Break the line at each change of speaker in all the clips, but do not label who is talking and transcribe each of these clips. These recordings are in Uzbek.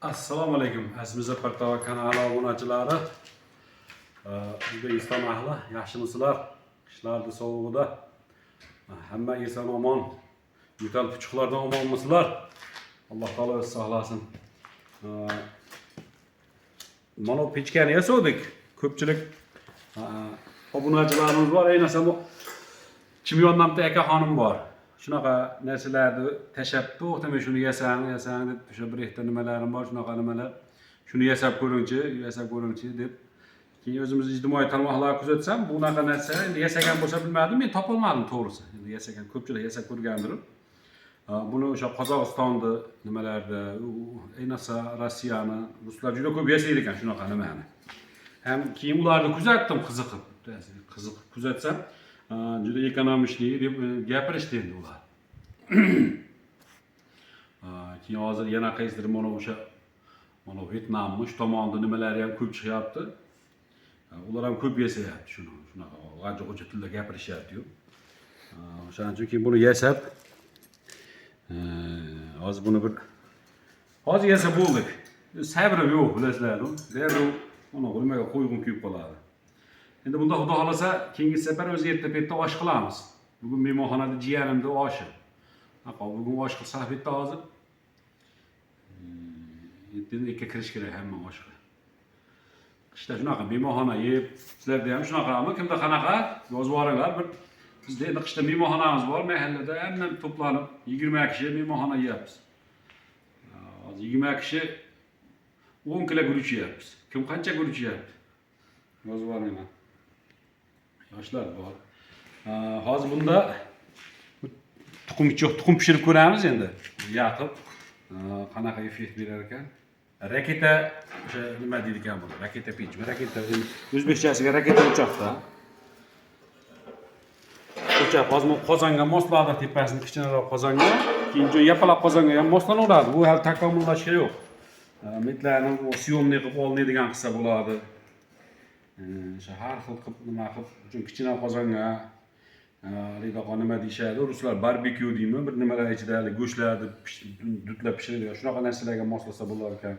Assalomu alaykum aziz portal kanali obunachilari. O'zbekiston ahli, yaxshimisizlar? Qishlarning sovug'ida hamma eson omon, yo'tal puchuqlardan omonmisizlar? Alloh taolo o'z saqlasin. Mana bu pechkani yasadik. Ko'pchilik obunachilarimiz bor, ayniqsa bu Chimyondan bitta aka xonim bor. Shunaqa narsalarni tashab, to'xtamay shuni yasang deb o'sha bir ikkita nimalarim bor, shunaqa nimalar. Shuni yasab ko'ringchi deb. Keyin o'zimiz ijtimoiy tarmoqlarga kuzatsam, bunaqa narsa endi yasagan bo'lsa bilmadim, men topolmadim to'g'risi. Endi yasagan ko'pchilik yasab ko'rgandir. Buni o'sha Qozog'istonni nimalarda, ayniqsa Rossiyani, ruslar juda ko'p yasaydi ekan shunaqa nimani. Ham keyin ularni kuzatdim qiziqib kuzatsam, juda ekonomishli deb gapirishdi endi ular. Keyin hozir yana qaysidir mana Vyetnammi, shu tomonda nimalari ham ko'p chiqyapti. Ular ham ko'p yasayapti shunaqa g'ajo tilda gapirishyapti-yu. O'shaning uchun keyin buni yasab hozir yasab bo'ldik. Sabrim yo'q, bilasizlar-ku. Darrov mana nimaga qo'yg'im kuyib qoladi. Endi bunda xudo xolasa keyingi safar o'zi erta-petda osh qilamiz. Bugun mehmonxonada jiyanimni oshi. Bugun osh qilsak bitta hozir. Endi ikki kirish kerak hamma oshga. Qishda shunaqa mehmonxona yeb, sizlarda ham shunaqami? Kimda qanaqa? Yozib yuboringlar. Bizda endi qishda mehmonxonamiz bor, mahallada hamma to'planib 20 kishi mehmonxona yeyapmiz. Hozir 20 kishi 10 kilo guruch yeyapmiz. Kim qancha guruch yeyapti? Yozib yuboringlar. Yoshlar bor. Hozir bunda tuxum pishirib ko'ramiz endi. Yaqib qanaqa effekt berar ekan. Raketa o'sha nima deydi ekan buni? Raketa pechmi? Raketa o'zbekchasiga raketa o'choqda. O'choq hozir qozonga mosladi, tepasini kichkinaroq qozonga, keyin yapalaq qozonga ham moslanaveradi. Bu hali takomillashga yo'q. Metlarni syomniy qilib olinadigan qilsa bo'ladi. O'sha har xil qilib nima qilib, uchun kichkina qozonga nima deyishadi, ruslar barbekyu deymi, bir nimalar ichida go'shtlarni dutlab pishiradigan shunaqa narsalarga moslasa bo'lar ekan.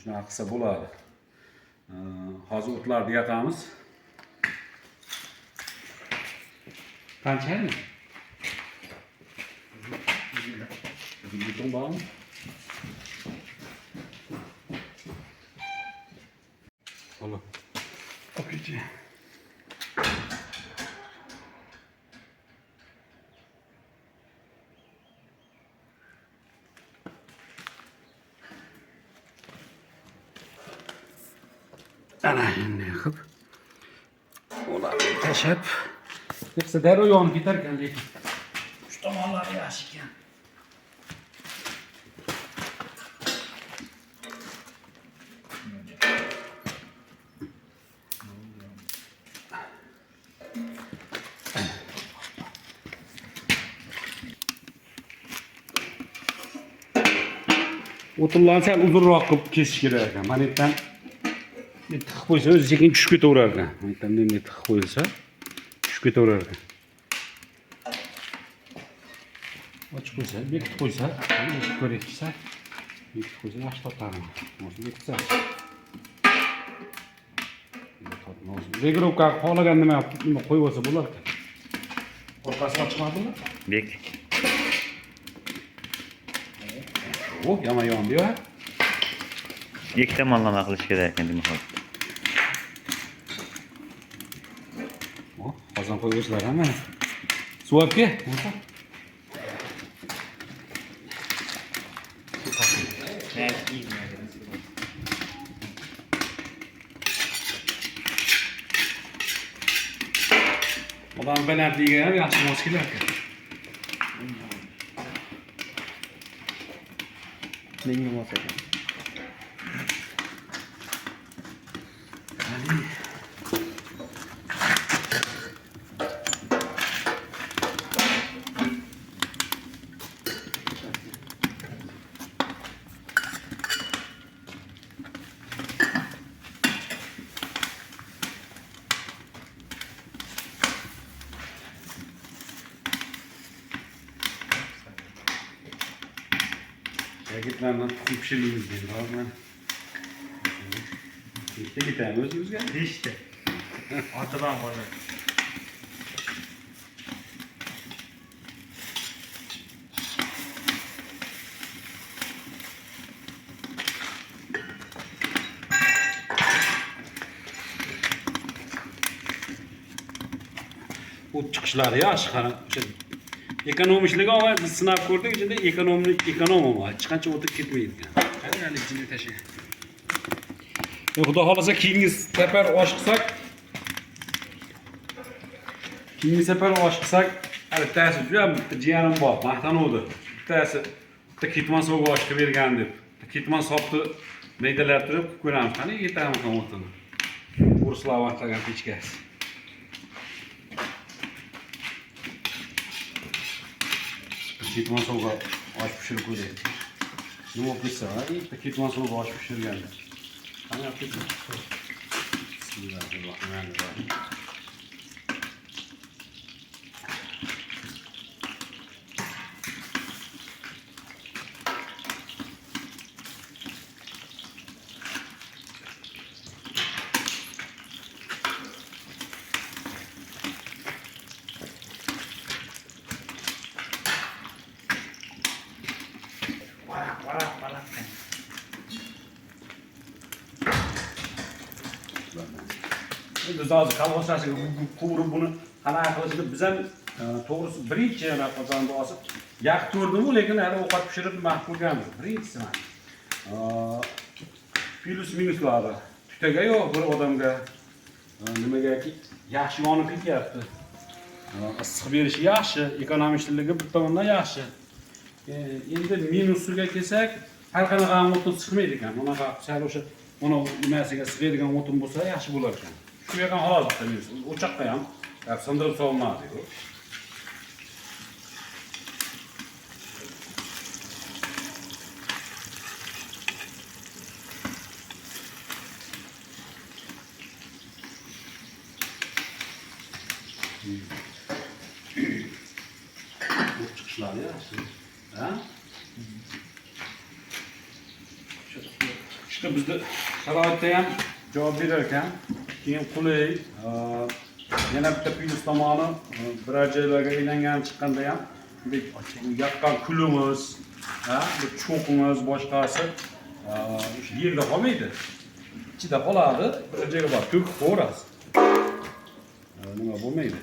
Shunaqa qilsa bo'ladi. Hozir o'tlarni yaqamiz. Qanchami? Buton bormi? Alo. Okeychi. Ana endi qilib ularni tashab yoksa darrov yonib ketar ekan, lekin shu tomonlari yaxshi ekan. O'tinlarni sal uzunroq qilib kesish kerak ekan. Mana bu yerdan tiqib qo'ysa o'zi sekin tushib ketaverar ekan. Bu yerdan bunday tiqib qo'yilsa tushib ketaverar ekan. Ochib qo'ysa, bekitib qo'ysa, ko'rayotsa, bekitib qo'ysa yaxshi tortadi. Hozir bekitsa. Regirovka xohlagan nima qo'yib olsa bo'lar ekan. Orqasi ochmadimi?
Bek.
Yomon yondi-yu.
Ikki tomonlama qilish kerak ekan demak.
Qozon qo'yishlar hamma. Suvabga. Odam balandligiga ham yaxshi mos kelar ekan. Menga mos ekan. Gitlerden tutup pişirdiğimiz değil. İşte gidelim özümüzge.
İşte. Atadan koydu.
Bu çıkışları ya aşkına. Ekonomişlik ama biz sınav gördük içinde ekonom ama çıkanca oturup gitmeyiz yani. Yani içinde taşı. Xudo xolasa keyingi safar osh qilsak bittasi juda bitta jiyanim bor, maqtanuvdi. Bittasi bitta ketmon so'g'i oshga bergan deb. Ketmon sopni maydalab turib ko'ramiz. Qani yetamiz ham o'tini. Urslab vaqtlagan pechkasi. Ketmon so'g'i osh pishirib ko'raylik. Nima qilsa, bitta ketmon so'g'i osh pishirganda. Qani yapayım? Bismillahirrahmanirrahim.
Varak.
Biz hozir kolxozchasiga quvurib buni qanaqa qilishni biz ham to'g'risi birinchi qozonni osib yaqib ko'rdim-u, lekin hali ovqat pishirib nima qilganmiz. Birinchisi mana. Plus minuslari. Tutaga yo'q bir odamga nimagaki yaxshi yonib ketyapti. Issiq berishi yaxshi, ekonomishligi bir tomondan yaxshi. Endi minusiga kelsak, har qanaqa o'tin chiqmaydi ekan. Bunaqa sal o'sha nimasiga sig'adigan o'tin bo'lsa yaxshi bo'lar ekan. Shu yerdan xolos bittamiz. O'choqqa ham sindirib solinadi. Bu çıkışlar ya. Ha? İşte bizde sharoitda ham javob berarkan, keyin qulay, yana bitta plus tomoni biror joylarga aylangan chiqqanda ham yaqqan kulimiz, bu cho'qimiz boshqasi o'sha yerda qolmaydi. Ichida qoladi, bir joyga borib to'kib qo'yasiz. Nima bo'lmaydi.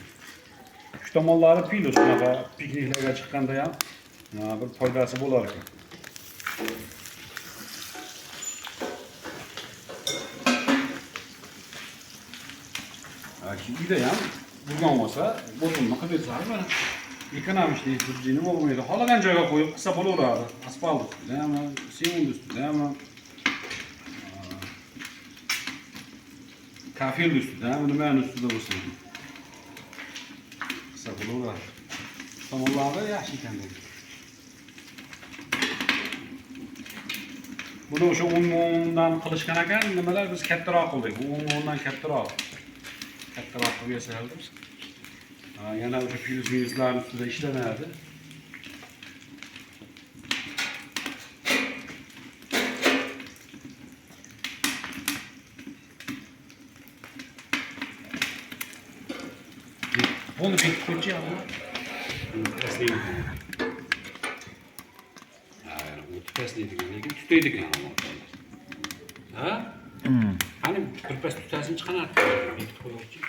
Shu tomonlari plus bunaqa pikniklarga chiqqanda ham bir foydasi bo'lar ekan. Uyda ham bo'lgan bo'lsa, bo'tinni qilib bersalar mana ekonomishlik budjetini bo'lmaydi. Xohlagan joyga qo'yib qilsa bo'laveradi. Asfalt ustidami, sement ustidami, kafel ustidami, nimani ustida bo'lsin. Qilsa bo'laveradi. Tomonlari yaxshi ekan dedi. Buni o'sha 10 mingdan qilishgan ekan, nimalar biz kattaroq qildik. 10 mingdan kattaroq. Kattaroq qilib yasaldi. Yana o'sha plus minuslar ustida ishlanadi. Bunu bir koyacağım. Teslim. Yani bu teslim lekin tutaydi ekan. Ha? Hani birpas tutasini chiqaradi. Bekitib qo'yuvchi.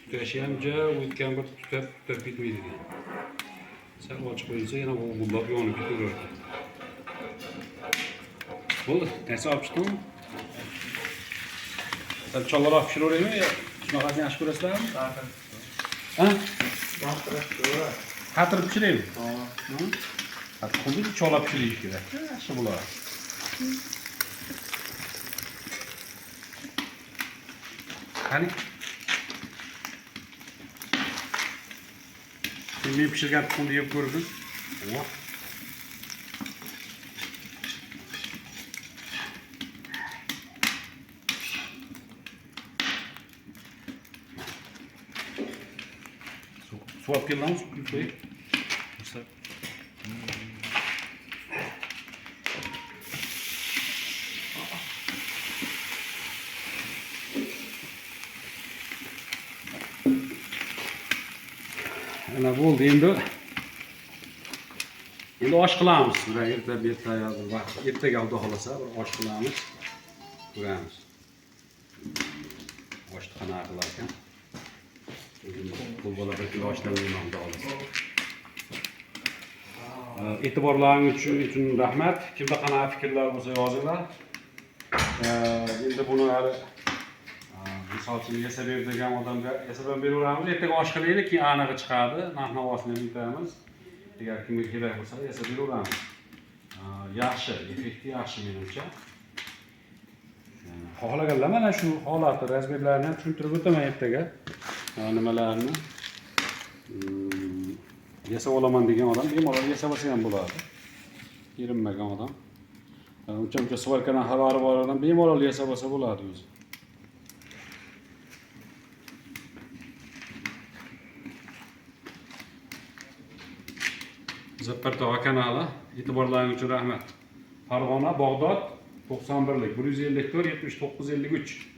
Tutashi ham ja o'tgan bir tutab ketmaydi ekan. Sal ochib qo'yilsa yana bullab yonib ketaveradi. Bo'ldi, narsa olib chiqdimmi? Sal cholroq pishiraveraymi yo shunaqasini yaxshi ko'rasizlarmi? Ha? Qatirib pishiraymi? Xuddi cholab pishirish kerak. Yaxshi bo'ladi. Qani? Men pishirgan tuxumni yeb ko'rdim. Su olib kelamiz, qo'y. Ana bo'ldi endi. Endi osh qilamiz. Bular erta vaqt ertaga Xudo xolasa bir osh qilamiz. Ko'ramiz. Oshni qanaqa qilar ekan. Bu bola bir kilo oshdan yeyman Xudo xolasa. E'tiborlaringiz uchun rahmat. Kimda qanaqa fikrlar bo'lsa yozinglar. Endi buni hali misol uchun yasab ber degan odamga yasab beraveramiz. Ertaga osh qilaylik, keyin anig'i chiqadi. Narx-navosini ham aytamiz. Agar kimga kerak bo'lsa yasab beraveramiz. Yaxshi, effekti yaxshi menimcha. Xohlaganlar mana shu holatni, razmerlarni ham tushuntirib o'taman ertaga. Nimalarni yasab olaman degan odam bemalol yasab olsa ham bo'ladi. Erinmagan odam. Uncha svarkadan xabari bor odam bemalol yasab olsa bo'ladi o'zi. Zappartova kanali e'tiborlaringiz uchun rahmat. Farg'ona, Bag'dod 91lik 154 79 53